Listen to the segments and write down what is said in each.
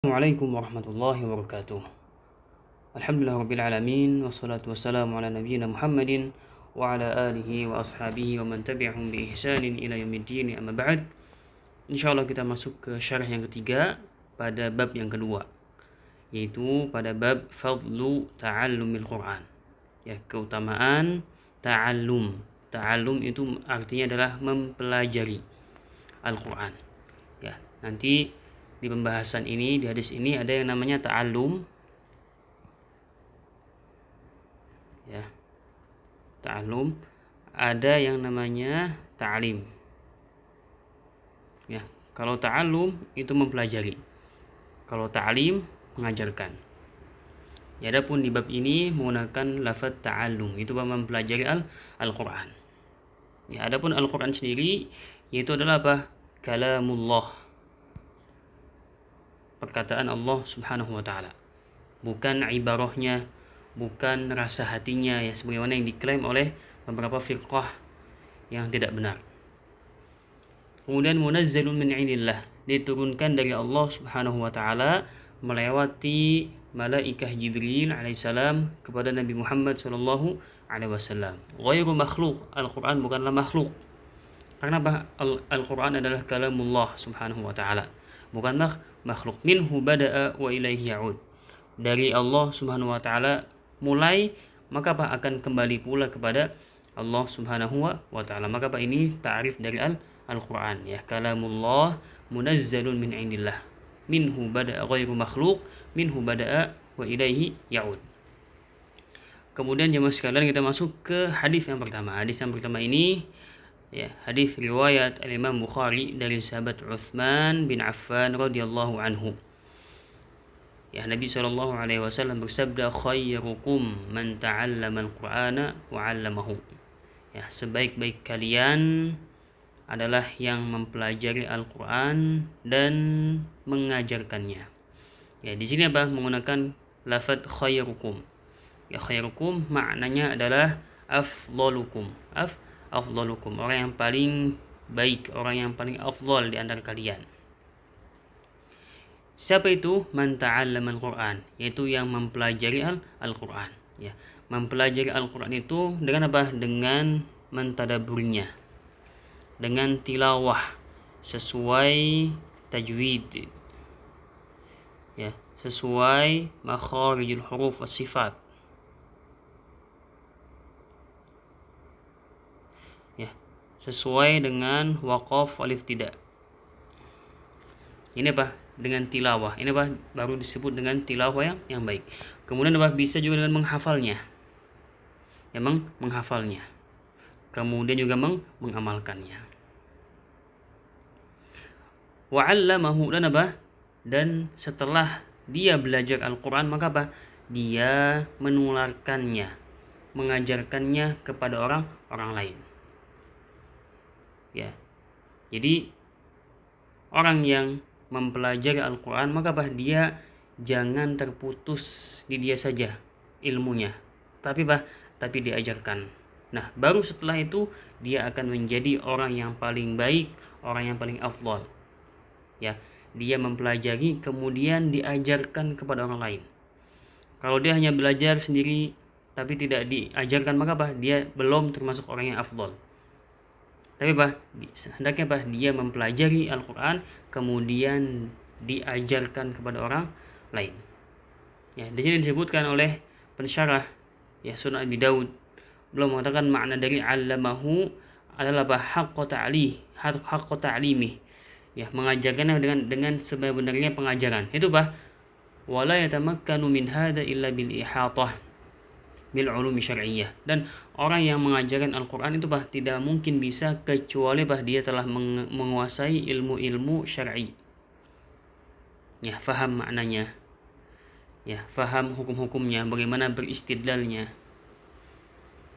Assalamualaikum warahmatullahi wabarakatuh. Alhamdulillah rabbil alamin wassalatu wassalamu ala nabiyyina Muhammadin wa ala alihi wa ashabihi wa man tabi'ahum bi ihsanin ila yaumiddin, amma ba'd. Insyaallah kita masuk ke syarah yang ketiga pada bab yang kedua, yaitu pada bab fadlu ta'allumil Quran. Ya, keutamaan ta'allum. Ta'allum itu artinya adalah mempelajari Al-Quran. Ya, nanti di pembahasan ini, di hadis ini ada yang namanya ta'allum, ya, ta'allum, ada yang namanya ta'lim. Ya, kalau ta'allum itu mempelajari, kalau ta'lim mengajarkan. Ya, adapun di bab ini menggunakan lafaz ta'allum, itu mempelajari Al-Quran. Ya, adapun Al-Quran sendiri yaitu adalah apa? Kalamullah, perkataan Allah Subhanahu wa taala. Bukan ibarahnya, bukan rasa hatinya, ya sebagaimana yang diklaim oleh beberapa firqah yang tidak benar. Kemudian munazzalun min indillah, diturunkan dari Allah Subhanahu wa taala melewati malaikah Jibril alaihissalam kepada Nabi Muhammad sallallahu alaihi wasallam. Ghairu makhluk, Al-Qur'an bukanlah makhluk. Karena Al-Quran adalah kalamullah Subhanahu wa ta'ala, bukan makhluk. Minhu bada'a wa ilaihi ya'ud, dari Allah Subhanahu wa ta'ala mulai, maka akan kembali pula kepada Allah Subhanahu wa ta'ala. Maka ini ta'rif dari Al-Quran, ya, kalamullah munazzalun min indillah, minhu bada'a ghairu makhluk, minhu bada'a wa ilaihi ya'ud. Kemudian jemaah sekalian, kita masuk ke hadis yang pertama. Hadis yang pertama ini, ya, hadis riwayat Al-Imam Bukhari dari sahabat Utsman bin Affan radhiyallahu anhu. Ya, Nabi sallallahu alaihi wasallam bersabda, khairukum man ta'allama al-Qur'ana wa 'allamahu. Ya, sebaik-baik kalian adalah yang mempelajari Al-Qur'an dan mengajarkannya. Ya, di sini apa? Menggunakan lafaz khairukum. Ya, khairukum maknanya adalah afdalukum. Afdalukum, orang yang paling baik, orang yang paling afdal di antara kalian. Siapa itu? Man ta'allama al-Quran, yaitu yang mempelajari Al-Quran. Ya, mempelajari Al-Quran itu dengan apa? Dengan mentadaburnya, dengan tilawah sesuai tajwid, ya, sesuai makharijul huruf was sifat. Sesuai dengan waqaf alif tidak. Ini apa? Dengan tilawah. Ini apa? Baru disebut dengan tilawah yang baik. Kemudian apa? Bisa juga dengan menghafalnya. Memang menghafalnya. Kemudian juga mengamalkannya. Wa 'allamahu, dan apa? Dan setelah dia belajar Al-Qur'an, maka apa? Dia menularkannya, mengajarkannya kepada orang lain. Ya, jadi orang yang mempelajari Al-Quran, maka dia jangan terputus di dia saja ilmunya, tapi diajarkan. Nah, baru setelah itu dia akan menjadi orang yang paling baik, orang yang paling afdal. Ya, dia mempelajari kemudian diajarkan kepada orang lain. Kalau dia hanya belajar sendiri tapi tidak diajarkan, maka dia belum termasuk orang yang afdal. Tapi hendaknya dia mempelajari Al-Quran kemudian diajarkan kepada orang lain. Ya, di sini disebutkan oleh pensyarah, ya, Sunan Abi Daud, belum mengatakan makna dari 'allamahu adalah haqqa ta'limi, ya, mengajarkannya dengan sebenarnya pengajaran. Itu wala yatamakkanu min hadza illa bil ihatah bil ulumi syar'iyyah, dan orang yang mengajarkan Al-Quran itu tidak mungkin bisa kecuali dia telah menguasai ilmu-ilmu syar'i. Ya, faham maknanya, ya, faham hukum-hukumnya, bagaimana beristidlalnya.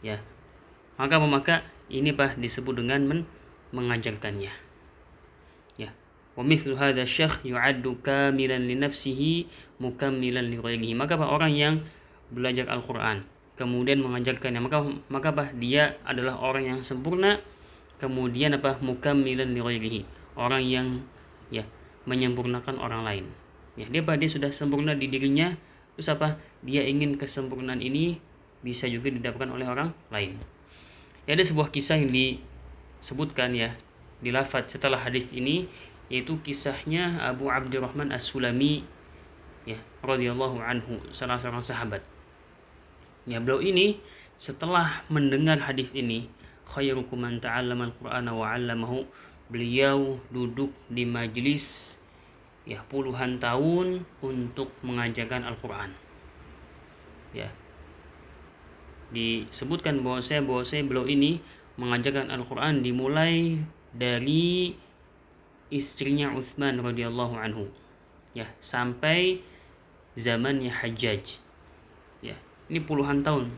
Ya, maka ini disebut dengan mengajarkannya. Ya, wa mithlu hadza syekh yu'addu kamilan li nafsihi mukammilan li ghairihi. Maka orang yang belajar Al-Quran kemudian mengajarkannya, maka dia adalah orang yang sempurna, kemudian mukammilan li ghairihi, orang yang, ya, menyempurnakan orang lain. Ya, dia sudah sempurna di dirinya, terus apa? Dia ingin kesempurnaan ini bisa juga didapatkan oleh orang lain. Ya, ada sebuah kisah yang disebutkan ya di lafaz setelah hadis ini, yaitu kisahnya Abu Abdurrahman As-Sulami ya radhiyallahu anhu, salah seorang sahabat. Ya, beliau ini setelah mendengar hadis ini, khairukum man ta'allama al-Qur'ana wa 'allamahu, beliau duduk di majelis ya puluhan tahun untuk mengajarkan Al-Qur'an. Ya, disebutkan bahwasanya beliau ini mengajarkan Al-Qur'an dimulai dari istrinya Utsman radhiyallahu anhu ya sampai zamannya Hajjaj. Ya, ini puluhan tahun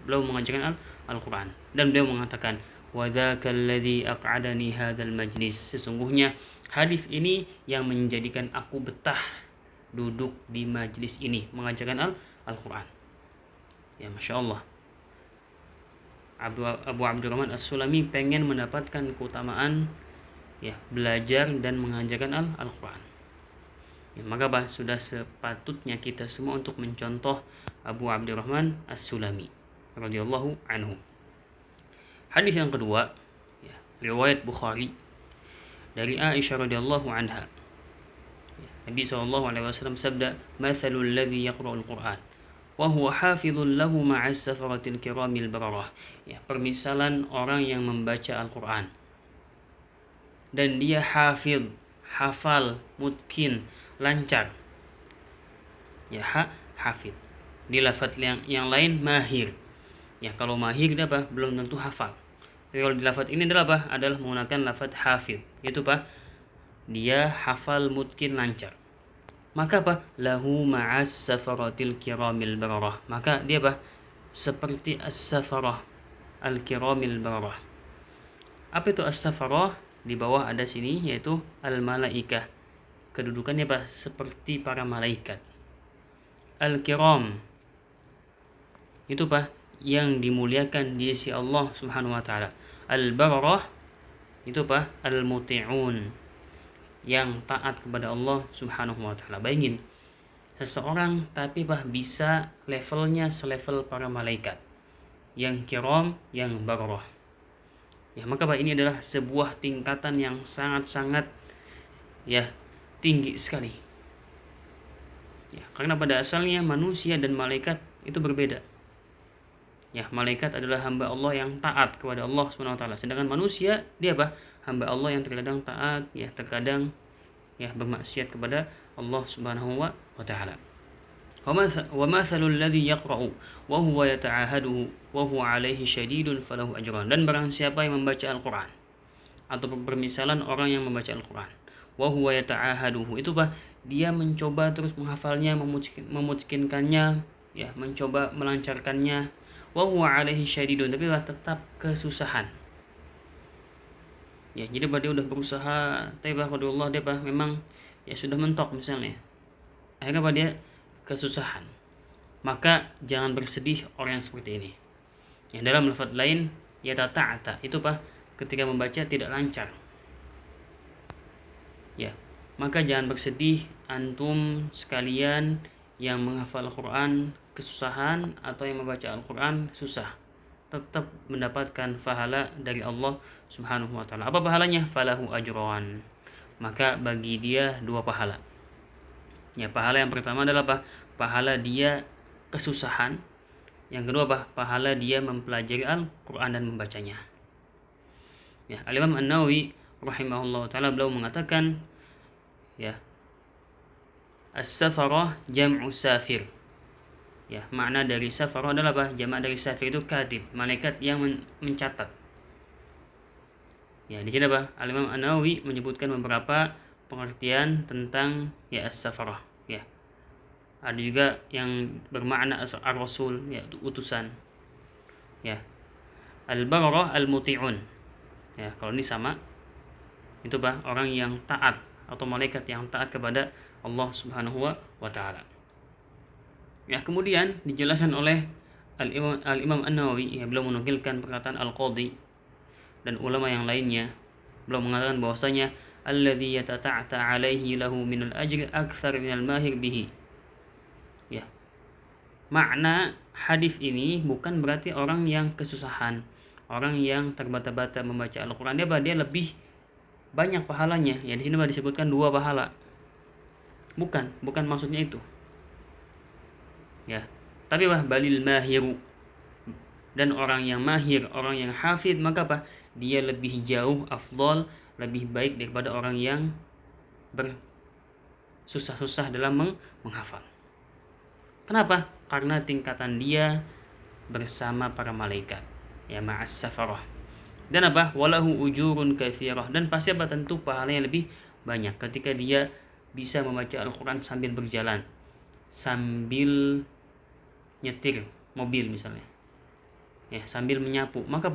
beliau mengajarkan Al-Qur'an, dan beliau mengatakan, wa dzakal ladzi aq'adani hadzal majlis, sesungguhnya hadis ini yang menjadikan aku betah duduk di majlis ini mengajarkan Al-Qur'an. Ya, Masya Allah, Abu Abdurrahman As-Sulami pengen mendapatkan keutamaan ya belajar dan mengajarkan Al-Qur'an. Ya, maka sudah sepatutnya kita semua untuk mencontoh Abu Abdurrahman As-Sulami radhiyallahu anhu. Hadis yang kedua ya, riwayat Bukhari dari Aisyah radhiyallahu anha. Ya, Nabi SAW sabda, "Mathalul ladzi yaqra'ul Qur'an wa huwa hafizun lahu ma'as safaratil kiramil bararah." Ya, permisalan orang yang membaca Al-Qur'an dan dia hafal, mutkin, lancar. Ya, hafid. Di lafaz yang lain mahir. Ya, kalau mahir dia apa? Belum tentu hafal. Tapi kalau di lafaz ini adalah menggunakan lafaz hafid. Itu dia hafal, mutkin, lancar. Maka lahu ma'as safaratil kiramil bararah. Maka dia seperti as-safarah al-kiramil bararah. Apa itu as-safarah? Di bawah ada sini yaitu al-malaikah. Kedudukannya seperti para malaikat. Al-kiram itu yang dimuliakan di sisi Allah Subhanahu wa taala. Al-bararah itu al-muti'un, yang taat kepada Allah Subhanahu wa taala. Bayangin seseorang tapi bisa levelnya selevel para malaikat, yang kiram, yang bararah. Ya, maka ini adalah sebuah tingkatan yang sangat-sangat ya tinggi sekali. Ya, karena pada asalnya manusia dan malaikat itu berbeda. Ya, malaikat adalah hamba Allah yang taat kepada Allah Subhanahu wa taala, sedangkan manusia dia hamba Allah yang terkadang taat, ya terkadang ya bermaksiat kepada Allah Subhanahu wa taala. Wa mathalul ladzi yaqra'u wa huwa yata'ahaduhu wa huwa 'alaihi syadidun falahu ajran. Dan barang siapa yang membaca Al-Qur'an, atau permisalan orang yang membaca Al-Qur'an, wa huwa yata'ahaduhu, itu dia mencoba terus menghafalnya, memutkinkannya, ya mencoba melancarkannya, wa huwa 'alaihi syadidun, tapi tetap kesusahan. Ya, jadi dia udah berusaha, tapi qadarullah dia memang ya sudah mentok misalnya. Akhirnya dia kesusahan. Maka jangan bersedih orang yang seperti ini. Yang dalam lafaz lain ya tata'ata, itu ketika membaca tidak lancar. Ya, maka jangan bersedih antum sekalian yang menghafal Al-Qur'an kesusahan atau yang membaca Al-Qur'an susah. Tetap mendapatkan pahala dari Allah Subhanahu wa taala. Apa pahalanya? Falahu ajran. Maka bagi dia 2 pahala. Ya, pahala yang pertama adalah pahala dia kesusahan. Yang kedua pahala dia mempelajari Al-Qur'an dan membacanya. Ya, Al-Imam An-Nawawi rahimahullah taala beliau mengatakan ya, as-safarah jam'u safir. Ya, makna dari safarah adalah jamak dari safir itu katib, malaikat yang mencatat. Ya, di sini Al-Imam An-Nawawi menyebutkan beberapa pengertian tentang ya as-safarah. Ya, ada juga yang bermakna ar-rasul, yaitu utusan. Ya, al-bararah al-muti'un. Ya, kalau ini sama, itu orang yang taat atau malaikat yang taat kepada Allah Subhanahu wa taala. Ya, kemudian dijelaskan oleh Al-Imam An-Nawawi, ya, beliau menukilkan perkataan Al-Qadhi dan ulama yang lainnya. Beliau mengatakan bahwasanya alladhi yatata'ta 'alaihi lahu minal ajri akthar minal mahir bihi. Ya. Makna hadis ini bukan berarti orang yang kesusahan, orang yang terbata-bata membaca Al-Qur'an dia lebih banyak pahalanya. Ya di sini disebutkan 2 pahala. Bukan maksudnya itu. Ya. Tapi balil mahiru. Dan orang yang mahir, orang yang hafid, maka dia lebih jauh afdal, lebih baik daripada orang yang bersusah-susah dalam menghafal. Kenapa? Karena tingkatan dia bersama para malaikat, ya ma'as safarah. Dan walahu ujurun katsirah, dan pasti tentu pahalanya lebih banyak ketika dia bisa membaca Al-Qur'an sambil berjalan, sambil nyetir mobil misalnya, ya sambil menyapu, maka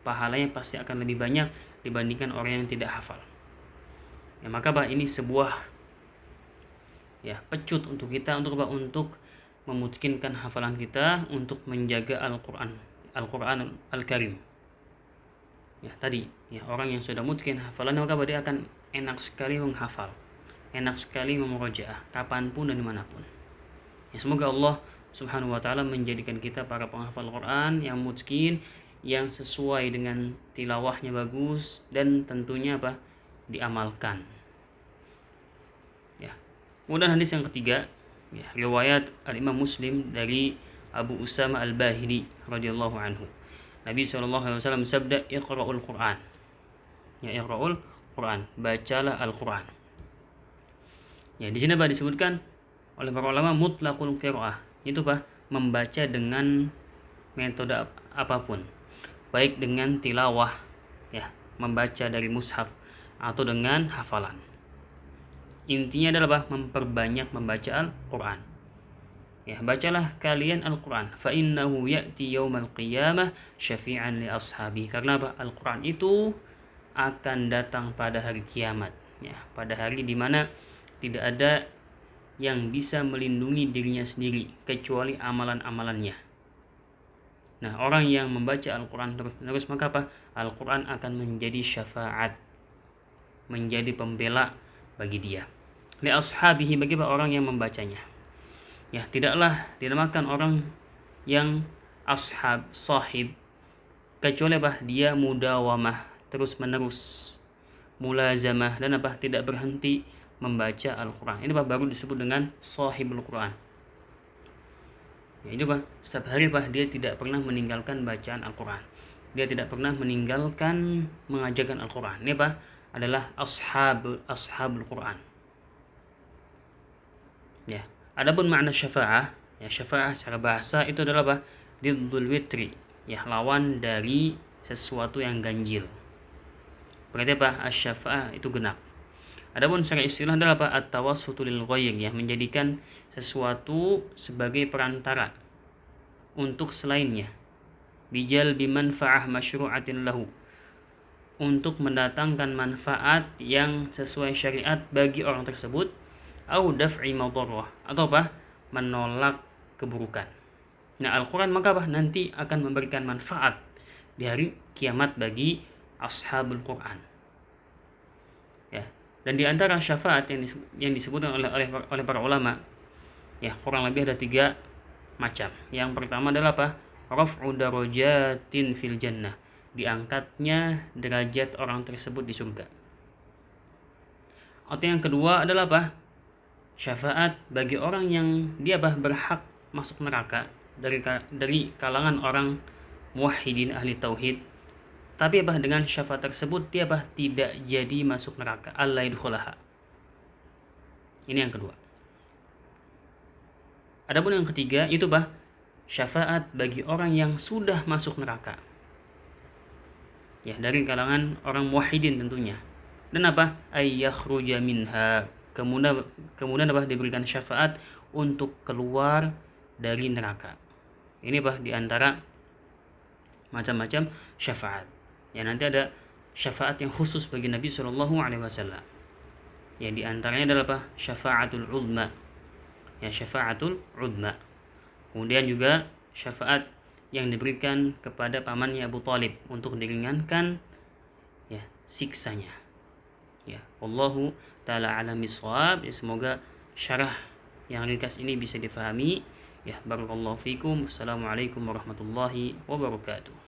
pahalanya pasti akan lebih banyak dibandingkan orang yang tidak hafal. Ya maka ini sebuah pecut untuk kita untuk memungkinkan hafalan kita untuk menjaga Al-Qur'an Al-Karim. Ya tadi orang yang sudah mungkin hafalannya maka dia akan enak sekali menghafal, enak sekali memurojaah kapanpun dan dimanapun. Ya semoga Allah Subhanahu wa ta'ala menjadikan kita para penghafal Quran yang mutqin, yang sesuai dengan tilawahnya bagus dan tentunya diamalkan. Ya. Kemudian hadis yang ketiga, riwayat Al-Imam Muslim dari Abu Usama Al-Bahili radhiyallahu anhu. Nabi SAW sabda, "Iqra'ul Qur'an." Ya, iqra'ul Qur'an, bacalah Al-Qur'an. Ya, di sini disebutkan oleh para ulama mutlaqul qiraah. Itu membaca dengan metode apapun, baik dengan tilawah, membaca dari mushaf atau dengan hafalan. Intinya adalah memperbanyak membaca Al-Qur'an. Ya, bacalah kalian Al-Qur'an, fa innahu ya'ti yaumal qiyamah syafi'an li ashabi. Karena Al-Qur'an itu akan datang pada hari kiamat, ya, pada hari di mana tidak ada yang bisa melindungi dirinya sendiri kecuali amalan-amalannya. Nah, orang yang membaca Al-Qur'an terus maka Al-Qur'an akan menjadi syafaat, menjadi pembela bagi dia. Li ashabihi, bagi orang yang membacanya. Ya, tidaklah dinamakan orang yang sahib kecuali dia mudawamah, terus-menerus, mulazamah, dan tidak berhenti membaca Al-Qur'an. Ini baru disebut dengan sahibul Qur'an. Ya, itu setiap hari dia tidak pernah meninggalkan bacaan Al-Qur'an. Dia tidak pernah meninggalkan mengajarkan Al-Qur'an. Ini adalah ashabul Qur'an. Ya, adapun makna syafa'ah, ya syafa'ah secara bahasa itu adalah diddul witri, ya lawan dari sesuatu yang ganjil. Berarti asy-syafa'ah itu genap. Adapun secara istilah adalah at-tawassutu lil ghair, ya menjadikan sesuatu sebagai perantara untuk selainnya. Bijal bimanfa'ah masyru'atin lahu, untuk mendatangkan manfaat yang sesuai syariat bagi orang tersebut, au daf'i madarrah, atau menolak keburukan. Nah, Al-Qur'an maka nanti akan memberikan manfaat di hari kiamat bagi ashabul Qur'an. Ya. Dan di antara syafaat yang disebutkan oleh para ulama, ya kurang lebih ada 3 macam. Yang pertama adalah raf'u darajatin fil jannah, diangkatnya derajat orang tersebut di surga. Atau yang kedua adalah syafaat bagi orang yang dia berhak masuk neraka dari kalangan orang muwahhidin ahli tauhid, tapi dengan syafaat tersebut dia tidak jadi masuk neraka, alla yadkhulaha. Ini yang kedua. Adapun yang ketiga itu syafaat bagi orang yang sudah masuk neraka, ya dari kalangan orang muwahhidin tentunya. Dan ayyakhruja minha, kemudian diberikan syafaat untuk keluar dari neraka. Ini di antara macam-macam syafaat. Ya, nanti ada syafaat yang khusus bagi Nabi SAW. Ya, di antaranya adalah syafaatul uzma. Ya, syafaatul uzma. Kemudian juga syafaat yang diberikan kepada pamannya Abu Thalib untuk diringankan siksanya. Ya, wallahu taala alam bisawab. Ya, semoga syarah yang ringkas ini bisa difahami. Ya, barakallahu fikum. Assalamualaikum warahmatullahi wabarakatuh.